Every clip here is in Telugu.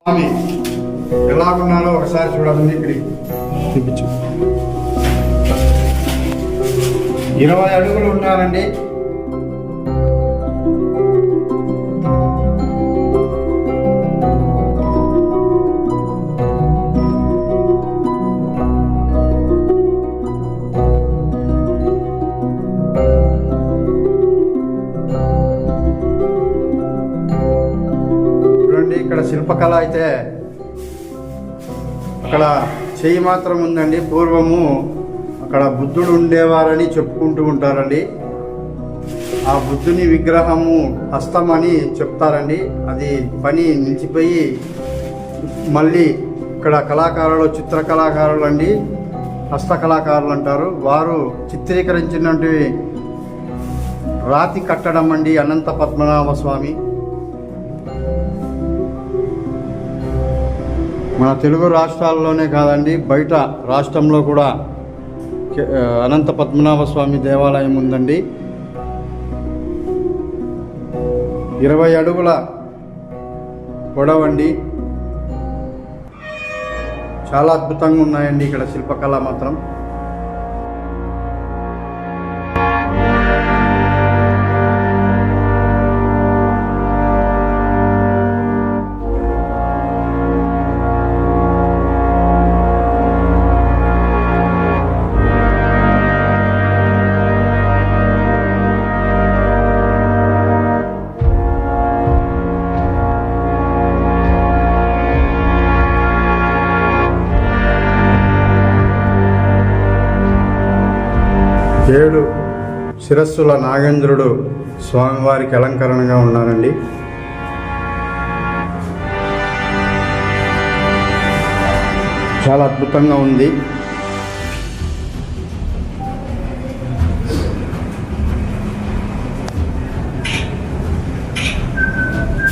స్వామి ఎలా ఉన్నారో ఒకసారి చూడాలని ఇక్కడికి చూపించు. 20 అడుగులు ఉన్నారండి. ఇక్కడ శిల్పకళ అయితే అక్కడ చెయ్యి మాత్రం ఉందండి. పూర్వము అక్కడ బుద్ధుడు ఉండేవారని చెప్పుకుంటూ ఉంటారండి. ఆ బుద్ధుని విగ్రహము హస్తం అని చెప్తారండి. అది పని నిలిచిపోయి మళ్ళీ ఇక్కడ కళాకారులు, చిత్ర కళాకారులు అండి, హస్తకళాకారులు అంటారు. వారు చిత్రీకరించినటువంటి రాతి కట్టడం అండి అనంత పద్మనాభ స్వామి. మన తెలుగు రాష్ట్రాల్లోనే కాదండి, బయట రాష్ట్రంలో కూడా అనంత పద్మనాభ స్వామి దేవాలయం ఉందండి. 20 అడుగుల పొడవండి. చాలా అద్భుతంగా ఉన్నాయండి ఇక్కడ శిల్పకళ మాత్రం. ఏడు శిరస్సుల నాగేంద్రుడు స్వామివారికి అలంకరణగా ఉన్నారండి. చాలా అద్భుతంగా ఉంది.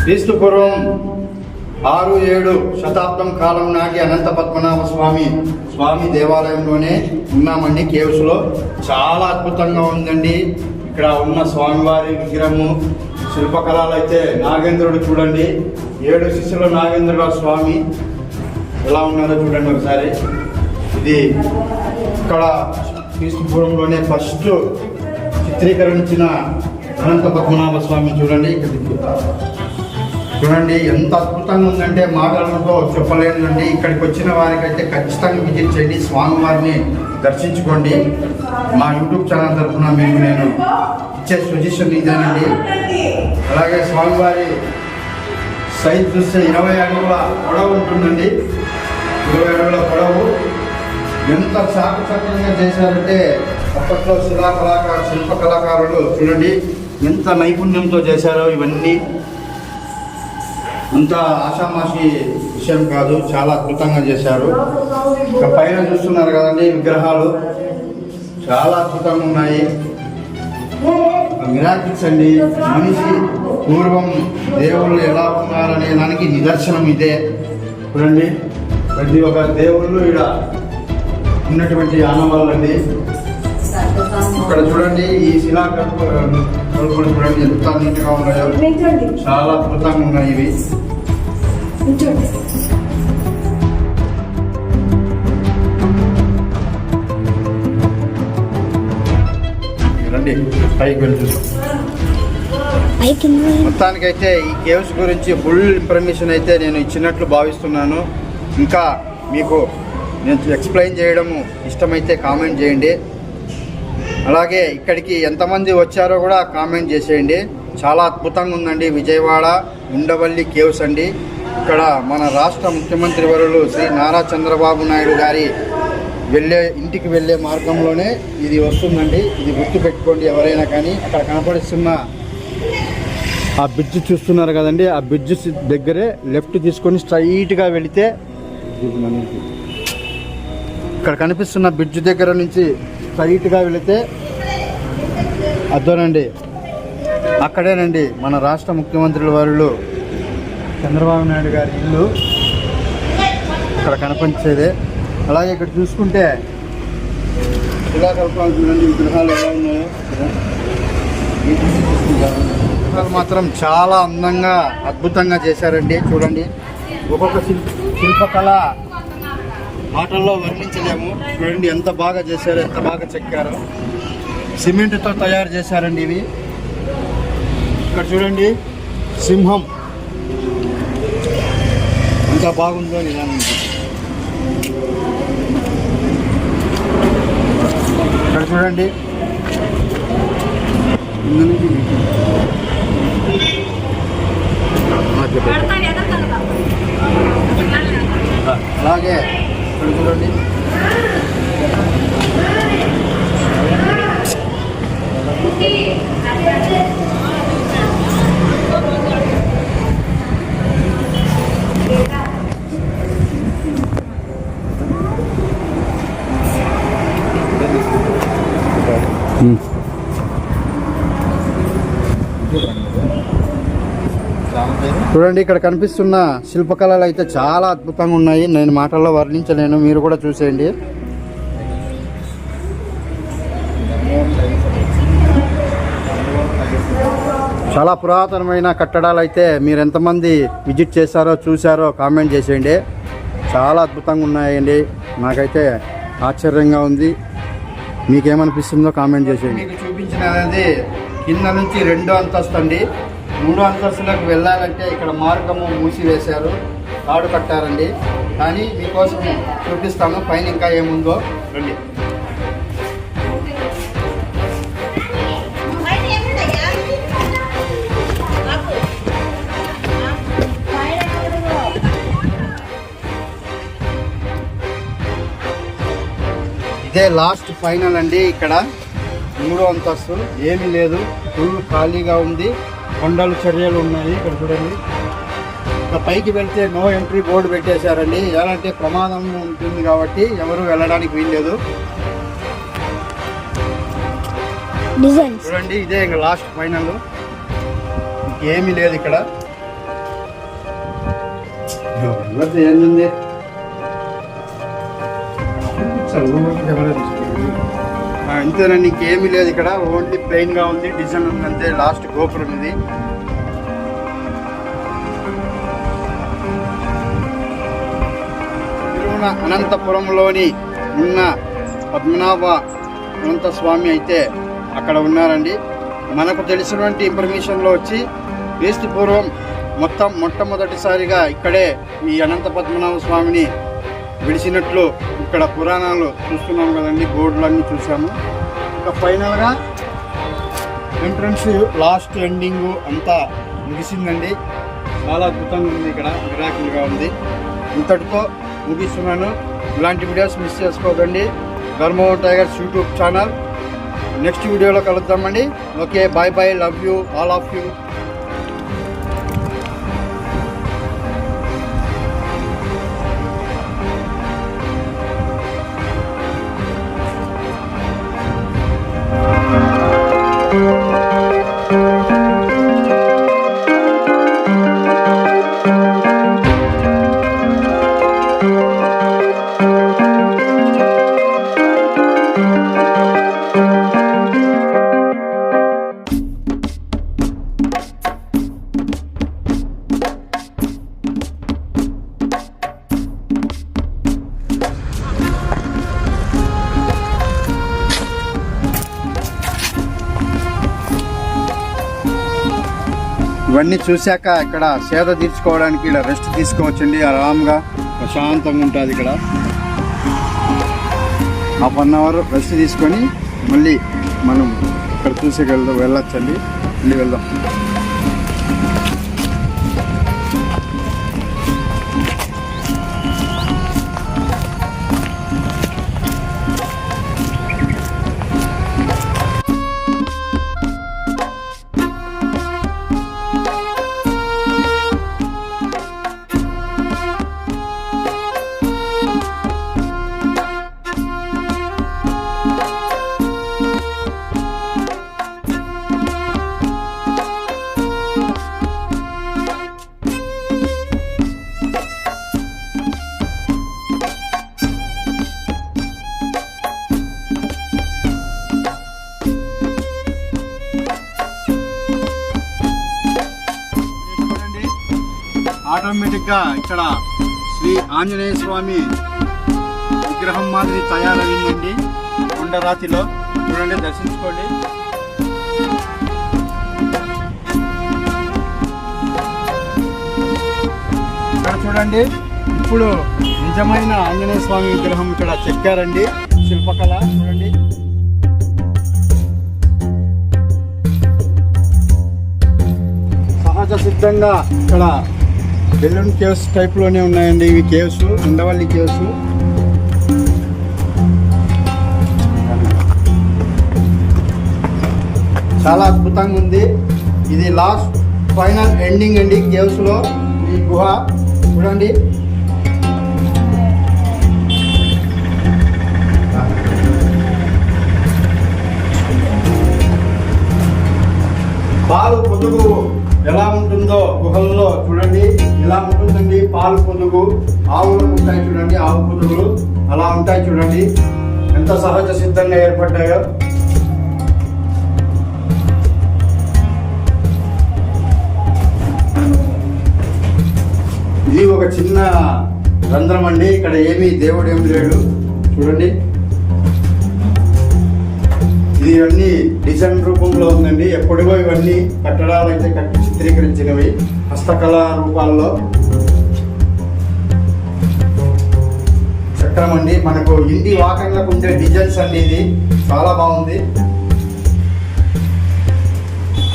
క్రీస్తు పూర్వం 6-7 శతాబ్దం కాలం నాటి అనంత పద్మనాభ స్వామి దేవాలయంలోనే ఉన్నామండి. కేవ్స్లో చాలా అద్భుతంగా ఉందండి. ఇక్కడ ఉన్న స్వామివారి విగ్రహము, శిల్పకళలు అయితే నాగేంద్రుడు చూడండి. 7 శిష్యుల నాగేంద్రుల స్వామి ఎలా ఉన్నారో చూడండి ఒకసారి. ఇది ఇక్కడ క్రీస్తుపురంలోనే ఫస్ట్ చిత్రీకరించిన అనంత పద్మనాభ స్వామి చూడండి. చూడండి ఎంత అద్భుతంగా ఉందంటే మాటలతో చెప్పలేనండి. ఇక్కడికి వచ్చిన వారికైతే ఖచ్చితంగా విజిట్ చేయండి, స్వామివారిని దర్శించుకోండి. మా యూట్యూబ్ ఛానల్ తరఫున మీకు నేను ఇచ్చే సజెషన్ ఇదేనండి. అలాగే స్వామివారి సైజ్ చూస్తే 20 అడుగుల పొడవు ఉంటుందండి. 20 అడుగుల పొడవు. ఎంత చాకచక్యంగా చేశారంటే అప్పట్లో శిల్ప కళాకారులు చూడండి ఎంత నైపుణ్యంతో చేశారో. ఇవన్నీ అంత ఆషామాషి విషయం కాదు, చాలా అద్భుతంగా చేశారు. ఇక పైన చూస్తున్నారు కదండి విగ్రహాలు చాలా అద్భుతంగా ఉన్నాయి. మిరాకిల్స్ అండి. మనిషి పూర్వం దేవుళ్ళు ఎలా ఉన్నారనే దానికి నిదర్శనం ఇదే. చూడండి ప్రతి ఒక్క దేవుళ్ళు ఇక్కడ ఉన్నటువంటి ఆనవాళ్ళండి. ఇక్కడ చూడండి ఈ శిలాకల్పలు చూడండి ఎంత నీట్గా ఉన్నాయో, చాలా అద్భుతంగా ఉన్నాయి ఇవి. రండి పైకి వెళ్ళి చూస్తాం. మొత్తానికైతే ఈ కేవ్స్ గురించి ఫుల్ ఇన్ఫర్మేషన్ అయితే నేను ఇచ్చినట్లు భావిస్తున్నాను. ఇంకా మీకు నేను ఎక్స్ప్లెయిన్ చేయడము ఇష్టమైతే కామెంట్ చేయండి. అలాగే ఇక్కడికి ఎంతమంది వచ్చారో కూడా కామెంట్ చేసేయండి. చాలా అద్భుతంగా ఉందండి. విజయవాడ ఉండవల్లి కేవ్స్ అండి. ఇక్కడ మన రాష్ట్ర ముఖ్యమంత్రి వర్యులు శ్రీ నారా చంద్రబాబు నాయుడు గారి ఇంటికి వెళ్ళే మార్గంలోనే ఇది వస్తుందండి. ఇది గుర్తుపెట్టుకోండి ఎవరైనా కానీ. అక్కడ కనపడిస్తున్న ఆ బ్రిడ్జ్ చూస్తున్నారు కదండి, ఆ బ్రిడ్జ్ దగ్గరే లెఫ్ట్ తీసుకొని స్ట్రైట్గా వెళితే ఇక్కడ కనిపిస్తున్న బ్రిడ్జ్ దగ్గర నుంచి స్ట్రైట్గా వెళితే అద్దోనండి, అక్కడేనండి మన రాష్ట్ర ముఖ్యమంత్రుల వర్యులు చంద్రబాబు నాయుడు గారి ఇల్లు ఇక్కడ కనిపించేదే. అలాగే ఇక్కడ చూసుకుంటే శిలాకల్పాలు చూడండి, విగ్రహాలు ఎలా ఉన్నాయో. విగ్రహాలు మాత్రం చాలా అందంగా అద్భుతంగా చేశారండి. చూడండి ఒక్కొక్క శిల్పకళ మాటల్లో వర్ణించలేము. చూడండి ఎంత బాగా చేశారో, ఎంత బాగా చెక్కారో. సిమెంట్తో తయారు చేశారండి ఇవి. ఇక్కడ చూడండి సింహం ఎంత బాగుందో నిదానం. ఇక్కడ చూడండి అలాగే ఇక్కడ చూడండి చూడండి ఇక్కడ కనిపిస్తున్న శిల్పకళలు అయితే చాలా అద్భుతంగా ఉన్నాయి. నేను మాటల్లో వర్ణించలేను, మీరు కూడా చూసేయండి. చాలా పురాతనమైన కట్టడాలు అయితే మీరు ఎంతమంది విజిట్ చేశారో చూసారో కామెంట్ చేసేయండి. చాలా అద్భుతంగా ఉన్నాయండి. నాకైతే ఆశ్చర్యంగా ఉంది. మీకేమనిపిస్తుందో కామెంట్ చేసేయండి. మీకు చూపించినది కింద నుంచి 2వ అంతస్తు అండి. 3వ అంతస్తులకు వెళ్ళాలంటే ఇక్కడ మార్గము మూసివేశారు, తాడు కట్టారండి. కానీ మీకోసం చూపిస్తాను పైన ఇంకా ఏముందో రండి. ఇదే లాస్ట్ ఫైనల్ అండి. ఇక్కడ 3వ అంతస్తు ఏమీ లేదు, ఫుల్ ఖాళీగా ఉంది. కొండలు చర్యలు ఉన్నాయి. ఇక్కడ చూడండి ఇంకా పైకి వెళ్తే నో ఎంట్రీ బోర్డు పెట్టేశారండి. ఎలాంటి ప్రమాదం ఉంటుంది కాబట్టి ఎవరు వెళ్ళడానికి వీల్లేదు. చూడండి ఇదే ఇంకా లాస్ట్ ఫైనల్, ఇంకేమీ లేదు ఇక్కడ. ఏంది అంతేనండి, ఇంకేమీ లేదు ఇక్కడ. ఓన్లీ ప్లెయిన్ గా ఉంది, డిజైన్ ఉంది అంతే. లాస్ట్ గోపురం ఇది. అనంతపురంలోని ఉన్న పద్మనాభ అనంత స్వామి అయితే అక్కడ ఉన్నారండి. మనకు తెలిసినటువంటి ఇన్ఫర్మేషన్లో వచ్చి క్రీస్తు పూర్వం మొట్టమొదటిసారిగా ఇక్కడే ఈ అనంత పద్మనాభ స్వామిని విడిచినట్లు ఇక్కడ పురాణాలు చూస్తున్నాం కదండి, బోర్డులన్నీ చూసాము. ఇంకా ఫైనల్గా ఎంట్రన్స్ లాస్ట్ ఎండింగ్ అంతా ముగిసిందండి. చాలా అద్భుతంగా ఉంది, ఇక్కడ మిరాకిల్గా ఉంది. ఇంతటితో ముగిస్తున్నాను. ఇలాంటి వీడియోస్ మిస్ చేసుకోదండి. Dharmavaram tigers YouTube channel. Next వీడియోలో కలుద్దామండి. Okay, bye bye, love you all of you. ఇవన్నీ చూశాక ఇక్కడ సేద తీర్చుకోవడానికి ఇక్కడ రెస్ట్ తీసుకోవచ్చండి. ఆరాంగా ప్రశాంతంగా ఉంటుంది. ఇక్కడ 1/2 అవర్ రెస్ట్ తీసుకొని మళ్ళీ మనం ఇక్కడ వెళ్ళొచ్చండి. మళ్ళీ వెళ్దాం. ఆటోమేటిక్గా ఇక్కడ శ్రీ ఆంజనేయ స్వామి విగ్రహం మాదిరి తయారయ్యిందండి కొండరాతిలో. చూడండి, దర్శించుకోండి. ఇక్కడ చూడండి, ఇప్పుడు నిజమైన ఆంజనేయ స్వామి విగ్రహం ఇక్కడ చెక్కారండి. శిల్పకళ చూడండి. సహజ సిద్ధంగా ఇక్కడ బెలూన్ కేవ్స్ టైప్లోనే ఉన్నాయండి ఇవి కేవ్స్, ఉండవల్లి కేవ్స్. చాలా అద్భుతంగా ఉంది. ఇది లాస్ట్ ఫైనల్ ఎండింగ్ అండి కేవ్స్లో ఈ గుహ. చూడండి, పాలు పొదుగు ఎలా ఉంటుందో గుహల్లో చూడండి. ఇలా ఉంటుందండి పాలు పొదుగు. ఆవులు ఉంటాయి చూడండి, ఆవు పొదుగులు అలా ఉంటాయి చూడండి. ఎంత సహజ సిద్ధంగా ఏర్పడ్డాయో. ఇది ఒక చిన్న రంధ్రం అండి. ఇక్కడ ఏమీ దేవుడు ఏమి లేడు చూడండి. ఇది అన్ని డిజైన్ రూపంలో ఉందండి. ఎప్పుడుగో ఇవన్నీ కట్టడాలు అయితే కట్టి చిత్రీకరించినవి హస్తకళా రూపాల్లో. చక్రం అండి, మనకు ఇంటి వాకన్లకు ఉండే డిజైన్స్ అండి. ఇది చాలా బాగుంది.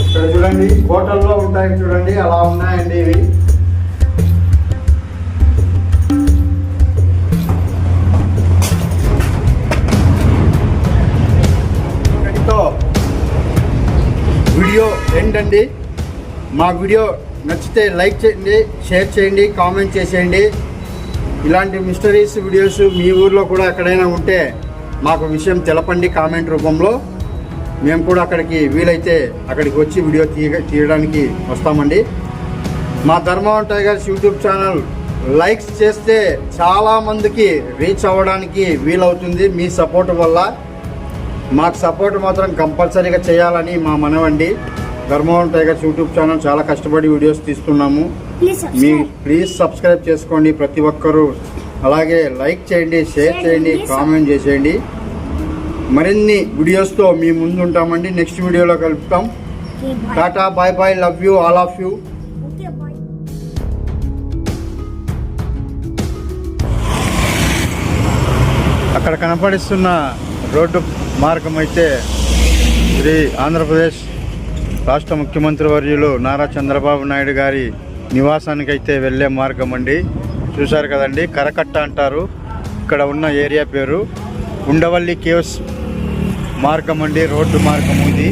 ఇక్కడ చూడండి, హోటల్లో ఉంటాయి చూడండి, అలా ఉన్నాయండి ఇవి. వీడియో ఎండ్ అండి. మా వీడియో నచ్చితే లైక్ చేయండి, షేర్ చేయండి, కామెంట్ చేసేయండి. ఇలాంటి మిస్టరీస్ వీడియోస్ మీ ఊర్లో కూడా ఎక్కడైనా ఉంటే మాకు విషయం తెలపండి కామెంట్ రూపంలో. మేము కూడా అక్కడికి వీలైతే అక్కడికి వచ్చి వీడియో తీయడానికి వస్తామండి. మా Dharmavaram tigers YouTube channel likes చేస్తే చాలామందికి రీచ్ అవ్వడానికి వీలవుతుంది మీ సపోర్ట్ వల్ల. మాకు సపోర్ట్ మాత్రం కంపల్సరీగా చేయాలని మా మనవండి. ధర్మవరం టైగర్స్ యూట్యూబ్ ఛానల్ చాలా కష్టపడి వీడియోస్ తీస్తున్నాము. ప్లీజ్ సబ్స్క్రైబ్ చేసుకోండి ప్రతి ఒక్కరూ. అలాగే లైక్ చేయండి, షేర్ చేయండి, కామెంట్ చేసేయండి. మరిన్ని వీడియోస్తో మీ ముందు ఉంటామండి. నెక్స్ట్ వీడియోలో కలుపుతాం. Tata, bye bye, love you all of you. అక్కడ కనపడిస్తున్న రోడ్డు మార్గం అయితే శ్రీ ఆంధ్రప్రదేశ్ రాష్ట్ర ముఖ్యమంత్రి వర్యులు నారా చంద్రబాబు నాయుడు గారి నివాసానికి అయితే వెళ్ళే మార్గం అండి. చూశారు కదండి, కరకట్ట అంటారు ఇక్కడ ఉన్న ఏరియా పేరు. ఉండవల్లి కేవ్స్ మార్గం అండి, రోడ్డు మార్గం ఇది.